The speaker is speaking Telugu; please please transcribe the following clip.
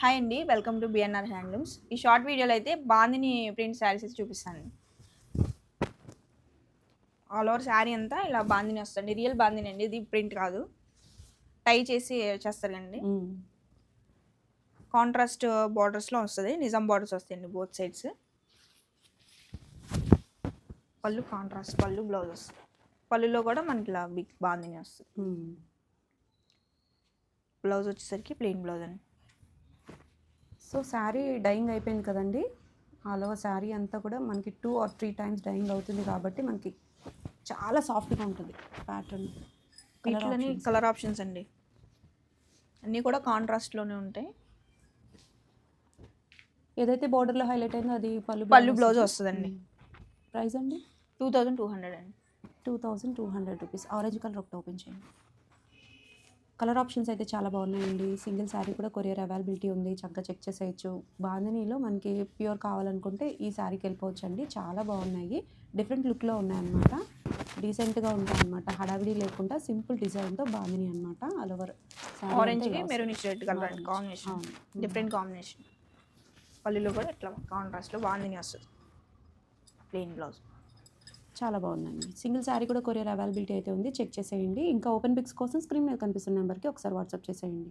హాయ్ అండి. Welcome to BNR handlooms. ఈ షార్ట్ వీడియోలో అయితే బాందిని ప్రింట్ శారీస్ చూపిస్తాను. ఆల్ ఓవర్ శారీ అంతా ఇలా బాందిని వస్తుంది. రియల్ బాందిని అండి, ఇది ప్రింట్ కాదు. టై చేసి చేస్తారు అండి. కాంట్రాస్ట్ బార్డర్స్లో వస్తుంది, నిజాం బార్డర్స్ వస్తాయండి బోత్ సైడ్స్. పళ్ళు కాంట్రాస్ట్, పళ్ళు బ్లౌజ్ వస్తుంది. పళ్ళులో కూడా మనకి ఇలా బిగ్ బాందిని వస్తుంది. బ్లౌజ్ వచ్చేసరికి ప్లెయిన్ బ్లౌజ్ అండి. సో శారీ డైయింగ్ అయిపోయింది కదండి. ఆల్ ఓవర్ శారీ అంతా కూడా మనకి 2 or 3 టైమ్స్ డైయింగ్ అవుతుంది కాబట్టి మనకి చాలా సాఫ్ట్గా ఉంటుంది ప్యాటర్న్. వీటిలోని కలర్ ఆప్షన్స్ అండి, అన్నీ కూడా కాంట్రాస్ట్లోనే ఉంటాయి. ఏదైతే బార్డర్లో హైలైట్ అయిందో అది పళ్ళు బ్లౌజ్ వస్తుందండి. ప్రైస్ అండి 2200 అండి. 2200 రూపీస్. ఆరెంజ్ కలర్ ఒకటి ఓపెన్ చేయండి. కలర్ ఆప్షన్స్ అయితే చాలా బాగున్నాయండి. సింగిల్ శారీ కూడా కొరియర్ అవైలబిలిటీ ఉంది, చక్కగా చెక్ చేసేయచ్చు. బాందినీలో మనకి ప్యూర్ కావాలనుకుంటే ఈ శారీకి వెళ్ళిపోవచ్చు అండి. చాలా బాగున్నాయి, డిఫరెంట్ లుక్లో ఉన్నాయన్నమాట. డీసెంట్గా ఉంటాయన్నమాట, హడావిడి లేకుండా సింపుల్ డిజైన్తో బాందిని అనమాట. ఆల్ ఓవర్ ఆరెంజ్కి maroon red colour combination, different combination. పళ్ళులో కూడా ఇట్లా కాంట్రాస్ట్లో బాందిని వస్తుంది, ప్లెయిన్ బ్లౌజ్. చాలా బాగుందండి. సింగిల్ శారీ కూడా కొరియర్ అవైలబిలిటీ అయితే ఉంది, చెక్ చేసేయండి. ఇంకా ఓపెన్ పిక్స్ కోసం స్క్రీన్ మీద కనిపిస్తున్న నెంబర్కి ఒకసారి వాట్సాప్ చేసేయండి.